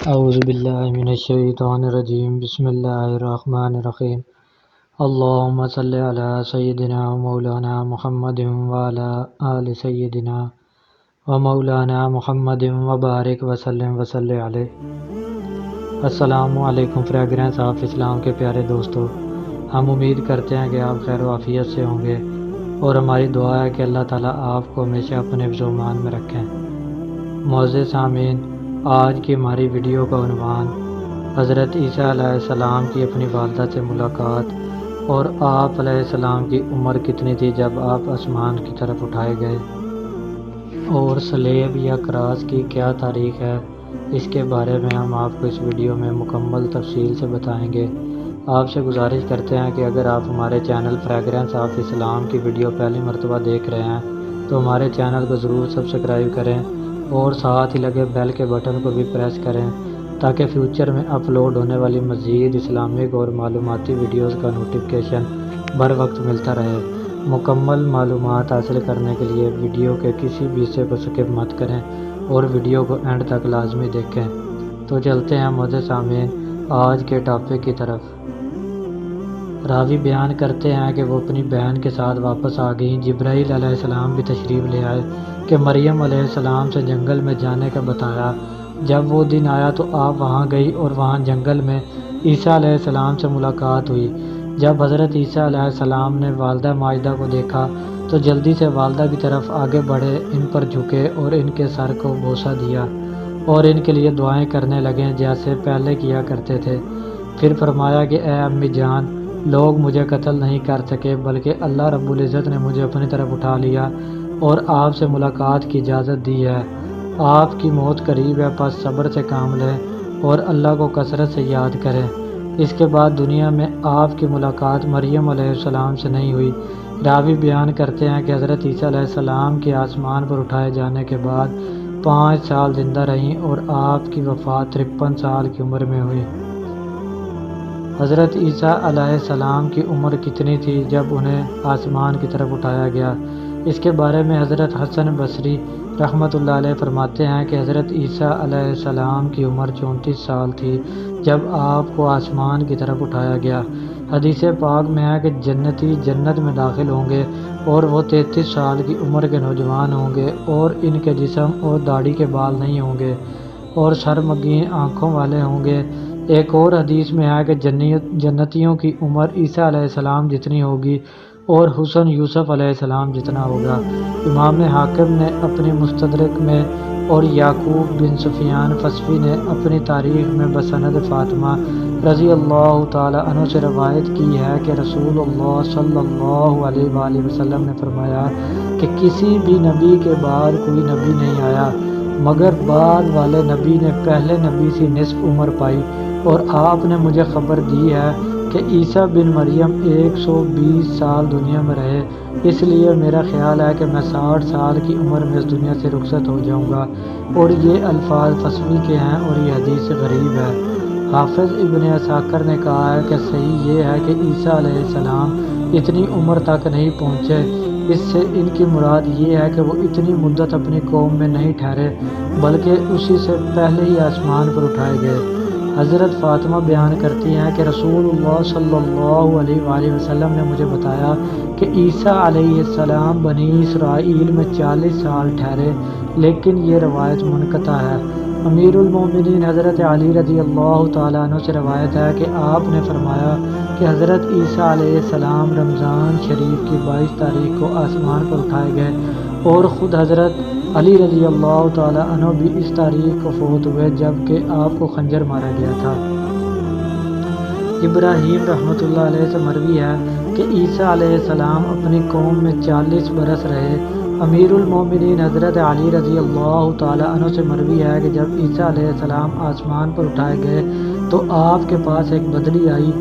اعوذ باللہ من الشیطان الرجیم بسم اللہ الرحمن الرحیم اللہم صلی علی سیدنا و مولانا محمد وعلی آل سیدنا و مولانا محمد وبارک وسلم وصلی علیہ۔ السلام علیکم فریگرنس آف اسلام کے پیارے دوستو، ہم امید کرتے ہیں کہ آپ خیر و عافیت سے ہوں گے اور ہماری دعا ہے کہ اللہ تعالیٰ آپ کو ہمیشہ اپنے حفظ و امان میں رکھیں۔ معزز سامعین، آج کی ہماری ویڈیو کا عنوان حضرت عیسیٰ علیہ السلام کی اپنی والدہ سے ملاقات اور آپ علیہ السلام کی عمر کتنی تھی جب آپ آسمان کی طرف اٹھائے گئے، اور صلیب یا کراس کی کیا تاریخ ہے، اس کے بارے میں ہم آپ کو اس ویڈیو میں مکمل تفصیل سے بتائیں گے۔ آپ سے گزارش کرتے ہیں کہ اگر آپ ہمارے چینل فریگرنس آف اسلام کی ویڈیو پہلی مرتبہ دیکھ رہے ہیں تو ہمارے چینل کو ضرور سبسکرائب کریں اور ساتھ ہی لگے بیل کے بٹن کو بھی پریس کریں تاکہ فیوچر میں اپلوڈ ہونے والی مزید اسلامک اور معلوماتی ویڈیوز کا نوٹیفیکیشن بر وقت ملتا رہے۔ مکمل معلومات حاصل کرنے کے لیے ویڈیو کے کسی بھی حصے کو سکپ مت کریں اور ویڈیو کو اینڈ تک لازمی دیکھیں۔ تو چلتے ہیں معزز سامعین آج کے ٹاپک کی طرف۔ راوی بیان کرتے ہیں کہ وہ اپنی بہن کے ساتھ واپس آ گئیں۔ جبرائیل علیہ السلام بھی تشریف لے آئے کہ مریم علیہ السلام سے جنگل میں جانے کا بتایا۔ جب وہ دن آیا تو آپ وہاں گئی اور وہاں جنگل میں عیسیٰ علیہ السلام سے ملاقات ہوئی۔ جب حضرت عیسیٰ علیہ السلام نے والدہ ماجدہ کو دیکھا تو جلدی سے والدہ کی طرف آگے بڑھے، ان پر جھکے اور ان کے سر کو بوسہ دیا اور ان کے لیے دعائیں کرنے لگے جیسے پہلے کیا کرتے تھے۔ پھر فرمایا کہ اے امی جان، لوگ مجھے قتل نہیں کر سکے بلکہ اللہ رب العزت نے مجھے اپنی طرف اٹھا لیا اور آپ سے ملاقات کی اجازت دی ہے۔ آپ کی موت قریب ہے، پس صبر سے کام لیں اور اللہ کو کثرت سے یاد کریں۔ اس کے بعد دنیا میں آپ کی ملاقات مریم علیہ السلام سے نہیں ہوئی۔ راوی بیان کرتے ہیں کہ حضرت عیسیٰ علیہ السلام کے آسمان پر اٹھائے جانے کے بعد 5 سال زندہ رہیں اور آپ کی وفات 53 سال کی عمر میں ہوئی۔ حضرت عیسیٰ علیہ السلام کی عمر کتنی تھی جب انہیں آسمان کی طرف اٹھایا گیا؟ اس کے بارے میں حضرت حسن بصری رحمۃ اللہ علیہ فرماتے ہیں کہ حضرت عیسیٰ علیہ السلام کی عمر 34 سال تھی جب آپ کو آسمان کی طرف اٹھایا گیا۔ حدیث پاک میں ہے کہ جنتی جنت میں داخل ہوں گے اور وہ 33 سال کی عمر کے نوجوان ہوں گے اور ان کے جسم اور داڑھی کے بال نہیں ہوں گے اور شرمگین آنکھوں والے ہوں گے۔ ایک اور حدیث میں ہے کہ جنتیوں کی عمر عیسیٰ علیہ السلام جتنی ہوگی اور حسن یوسف علیہ السلام جتنا ہوگا۔ امام حاکم نے اپنی مستدرک میں اور یعقوب بن سفیان فصفی نے اپنی تاریخ میں بسند فاطمہ رضی اللہ تعالی عنہ سے روایت کی ہے کہ رسول اللہ صلی اللہ علیہ وآلہ وسلم نے فرمایا کہ کسی بھی نبی کے بعد کوئی نبی نہیں آیا مگر بعد والے نبی نے پہلے نبی سے نصف عمر پائی، اور آپ نے مجھے خبر دی ہے کہ عیسیٰ بن مریم 120 سال دنیا میں رہے، اس لیے میرا خیال ہے کہ میں 60 سال کی عمر میں اس دنیا سے رخصت ہو جاؤں گا۔ اور یہ الفاظ فصوی کے ہیں اور یہ حدیث غریب ہے۔ حافظ ابن عساکر نے کہا ہے کہ صحیح یہ ہے کہ عیسیٰ علیہ السلام اتنی عمر تک نہیں پہنچے۔ اس سے ان کی مراد یہ ہے کہ وہ اتنی مدت اپنی قوم میں نہیں ٹھہرے بلکہ اسی سے پہلے ہی آسمان پر اٹھائے گئے۔ حضرت فاطمہ بیان کرتی ہیں کہ رسول اللہ صلی اللہ علیہ وآلہ وسلم نے مجھے بتایا کہ عیسیٰ علیہ السلام بنی اسرائیل میں 40 سال ٹھہرے، لیکن یہ روایت منقطع ہے۔ امیر المومنین حضرت علی رضی اللہ تعالیٰ عنہ سے روایت ہے کہ آپ نے فرمایا کہ حضرت عیسیٰ علیہ السلام رمضان شریف کی 22 تاریخ کو آسمان پر اٹھائے گئے اور خود حضرت علی رضی اللہ تعالیٰ عنہ بھی اس تاریخ کو فوت ہوئے جبکہ آپ کو خنجر مارا گیا تھا۔ ابراہیم رحمۃ اللہ علیہ سے مروی ہے کہ عیسیٰ علیہ السلام اپنی قوم میں 40 برس رہے۔ امیر المومنین حضرت علی رضی اللہ تعالیٰ عنہ سے مروی ہے کہ جب عیسیٰ علیہ السلام آسمان پر اٹھائے گئے تو آپ کے پاس ایک بدلی آئی،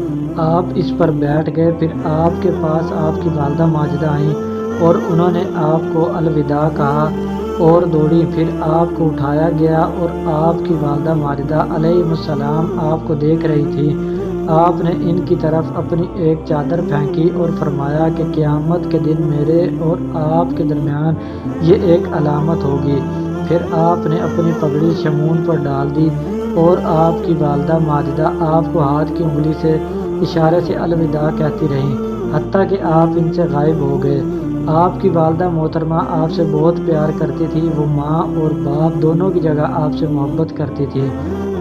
آپ اس پر بیٹھ گئے، پھر آپ کے پاس آپ کی والدہ ماجدہ آئیں اور انہوں نے آپ کو الوداع کہا اور دوڑی، پھر آپ کو اٹھایا گیا اور آپ کی والدہ ماجدہ علیہ السلام آپ کو دیکھ رہی تھی۔ آپ نے ان کی طرف اپنی ایک چادر پھینکی اور فرمایا کہ قیامت کے دن میرے اور آپ کے درمیان یہ ایک علامت ہوگی۔ پھر آپ نے اپنی پگڑی شمون پر ڈال دی اور آپ کی والدہ ماجدہ آپ کو ہاتھ کی انگلی سے اشارے سے الوداع کہتی رہیں حتیٰ کہ آپ ان سے غائب ہو گئے۔ آپ کی والدہ محترمہ آپ سے بہت پیار کرتی تھی، وہ ماں اور باپ دونوں کی جگہ آپ سے محبت کرتی تھی،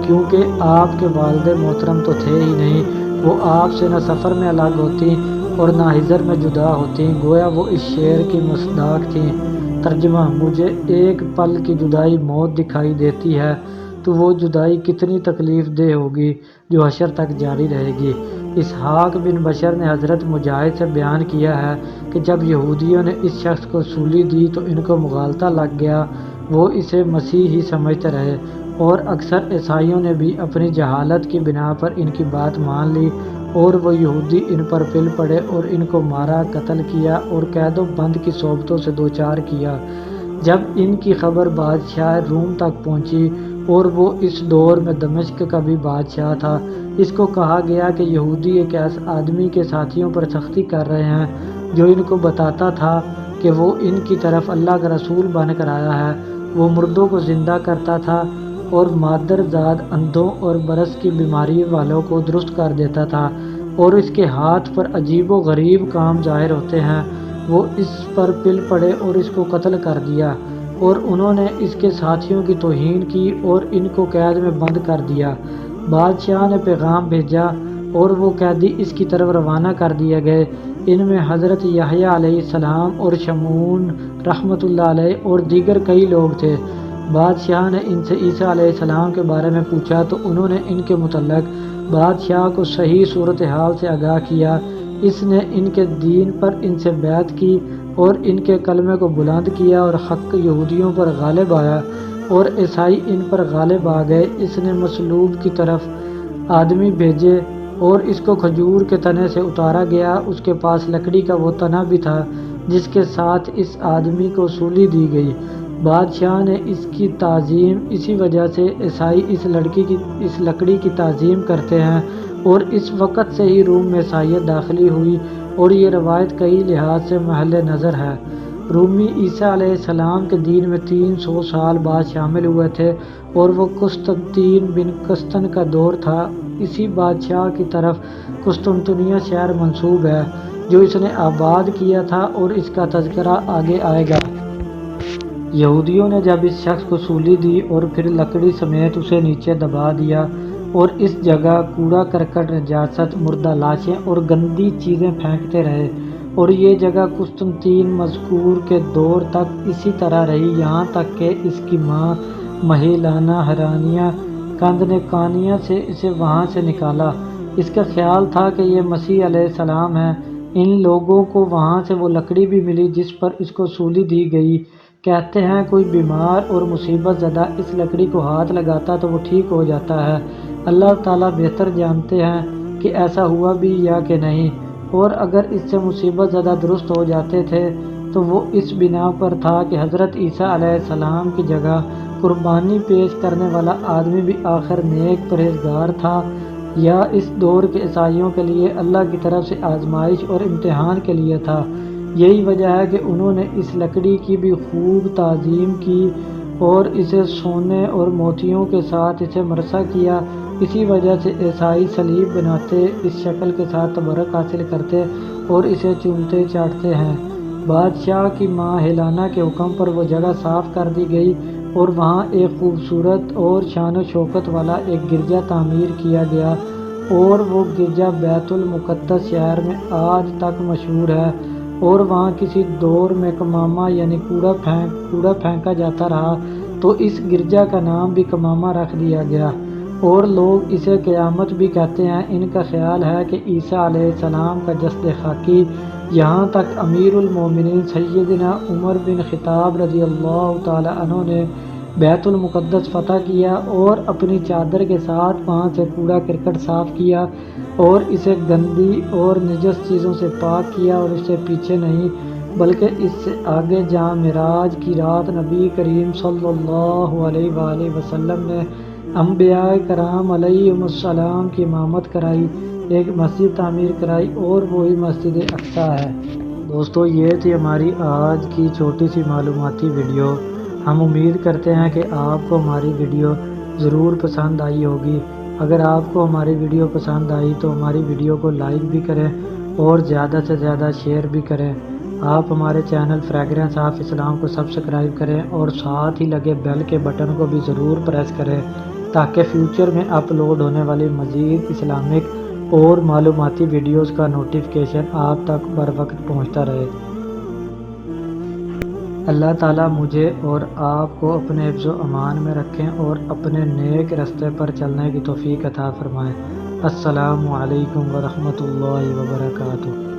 کیونکہ آپ کے والد محترم تو تھے ہی نہیں، وہ آپ سے نہ سفر میں الگ ہوتی اور نہ ہجر میں جدا ہوتی، گویا وہ اس شعر کی مصداق تھیں۔ ترجمہ: مجھے ایک پل کی جدائی موت دکھائی دیتی ہے تو وہ جدائی کتنی تکلیف دہ ہوگی جو حشر تک جاری رہے گی۔ اسحاق بن بشر نے حضرت مجاہد سے بیان کیا ہے کہ جب یہودیوں نے اس شخص کو سولی دی تو ان کو مغالطہ لگ گیا، وہ اسے مسیح ہی سمجھتے رہے، اور اکثر عیسائیوں نے بھی اپنی جہالت کی بنا پر ان کی بات مان لی، اور وہ یہودی ان پر پل پڑے اور ان کو مارا، قتل کیا اور قید و بند کی صحبتوں سے دوچار کیا۔ جب ان کی خبر بادشاہ روم تک پہنچی، اور وہ اس دور میں دمشق کا بھی بادشاہ تھا، اس کو کہا گیا کہ یہودی ایک ایسے آدمی کے ساتھیوں پر سختی کر رہے ہیں جو ان کو بتاتا تھا کہ وہ ان کی طرف اللہ کا رسول بن کر آیا ہے۔ وہ مردوں کو زندہ کرتا تھا اور مادر زاد اندھوں اور برس کی بیماری والوں کو درست کر دیتا تھا، اور اس کے ہاتھ پر عجیب و غریب کام ظاہر ہوتے ہیں۔ وہ اس پر پل پڑے اور اس کو قتل کر دیا، اور انہوں نے اس کے ساتھیوں کی توہین کی اور ان کو قید میں بند کر دیا۔ بادشاہ نے پیغام بھیجا اور وہ قیدی اس کی طرف روانہ کر دیے گئے۔ ان میں حضرت یحییٰ علیہ السلام اور شمعون رحمۃ اللہ علیہ اور دیگر کئی لوگ تھے۔ بادشاہ نے ان سے عیسیٰ علیہ السلام کے بارے میں پوچھا تو انہوں نے ان کے متعلق بادشاہ کو صحیح صورتحال سے آگاہ کیا۔ اس نے ان کے دین پر ان سے بیعت کی اور ان کے کلمے کو بلند کیا، اور حق یہودیوں پر غالب آیا اور عیسائی ان پر غالب آ گئے۔ اس نے مصلوب کی طرف آدمی بھیجے اور اس کو کھجور کے تنے سے اتارا گیا۔ اس کے پاس لکڑی کا وہ تنا بھی تھا جس کے ساتھ اس آدمی کو سولی دی گئی۔ بادشاہ نے اس کی تعظیم اسی وجہ سے عیسائی اس لکڑی کی تعظیم کرتے ہیں، اور اس وقت سے ہی روم میں عیسائیت داخلی ہوئی، اور یہ روایت کئی لحاظ سے محل نظر ہے۔ رومی عیسیٰ علیہ السلام کے دین میں 300 سال بعد شامل ہوئے تھے، اور وہ قسطنطین بن قسطن کا دور تھا۔ اسی بادشاہ کی طرف قسطنطنیہ شہر منسوب ہے جو اس نے آباد کیا تھا، اور اس کا تذکرہ آگے آئے گا۔ یہودیوں نے جب اس شخص کو سولی دی اور پھر لکڑی سمیت اسے نیچے دبا دیا، اور اس جگہ کوڑا کرکٹ، نجاست، مردہ لاشیں اور گندی چیزیں پھینکتے رہے، اور یہ جگہ قسطنطین مذکور کے دور تک اسی طرح رہی، یہاں تک کہ اس کی ماں مہیلانہ حرانیہ کاندنکانیہ سے اسے وہاں سے نکالا۔ اس کا خیال تھا کہ یہ مسیح علیہ السلام ہے۔ ان لوگوں کو وہاں سے وہ لکڑی بھی ملی جس پر اس کو سولی دی گئی۔ کہتے ہیں کوئی بیمار اور مصیبت زدہ اس لکڑی کو ہاتھ لگاتا تو وہ ٹھیک ہو جاتا ہے۔ اللہ تعالیٰ بہتر جانتے ہیں کہ ایسا ہوا بھی یا کہ نہیں، اور اگر اس سے مصیبت زدہ درست ہو جاتے تھے تو وہ اس بنا پر تھا کہ حضرت عیسیٰ علیہ السلام کی جگہ قربانی پیش کرنے والا آدمی بھی آخر نیک پرہیزگار تھا، یا اس دور کے عیسائیوں کے لیے اللہ کی طرف سے آزمائش اور امتحان کے لیے تھا۔ یہی وجہ ہے کہ انہوں نے اس لکڑی کی بھی خوب تعظیم کی اور اسے سونے اور موتیوں کے ساتھ اسے مرصع کیا۔ اسی وجہ سے عیسائی صلیب بناتے، اس شکل کے ساتھ تبرک حاصل کرتے اور اسے چومتے چاٹتے ہیں۔ بادشاہ کی ماں ہیلانا کے حکم پر وہ جگہ صاف کر دی گئی، اور وہاں ایک خوبصورت اور شان و شوکت والا ایک گرجا تعمیر کیا گیا، اور وہ گرجا بیت المقدس شہر میں آج تک مشہور ہے، اور وہاں کسی دور میں قمامہ یعنی کوڑا پھینکا جاتا رہا تو اس گرجا کا نام بھی قمامہ رکھ دیا گیا، اور لوگ اسے قیامت بھی کہتے ہیں۔ ان کا خیال ہے کہ عیسیٰ علیہ السلام کا جسد خاکی یہاں تک امیر المومنین سیدنا عمر بن خطاب رضی اللہ تعالی عنہ نے بیت المقدس فتح کیا اور اپنی چادر کے ساتھ وہاں سے کوڑا کرکٹ صاف کیا اور اسے گندی اور نجس چیزوں سے پاک کیا، اور اس سے پیچھے نہیں بلکہ اس سے آگے جہاں معراج کی رات نبی کریم صلی اللہ علیہ وآلہ وسلم نے انبیاء کرام علیہم السلام کی امامت کرائی، ایک مسجد تعمیر کرائی، اور وہی مسجد اقصیٰ ہے۔ دوستو، یہ تھی ہماری آج کی چھوٹی سی معلوماتی ویڈیو۔ ہم امید کرتے ہیں کہ آپ کو ہماری ویڈیو ضرور پسند آئی ہوگی۔ اگر آپ کو ہماری ویڈیو پسند آئی تو ہماری ویڈیو کو لائک بھی کریں اور زیادہ سے زیادہ شیئر بھی کریں۔ آپ ہمارے چینل فریگرنس آف اسلام کو سبسکرائب کریں اور ساتھ ہی لگے بیل کے بٹن کو بھی ضرور پریس کریں تاکہ فیوچر میں اپلوڈ ہونے والی مزید اسلامک اور معلوماتی ویڈیوز کا نوٹیفیکیشن آپ تک بر وقت پہنچتا رہے۔ اللہ تعالیٰ مجھے اور آپ کو اپنے حفظ و امان میں رکھیں اور اپنے نیک راستے پر چلنے کی توفیق عطا فرمائیں۔ السلام علیکم ورحمۃ اللہ وبرکاتہ۔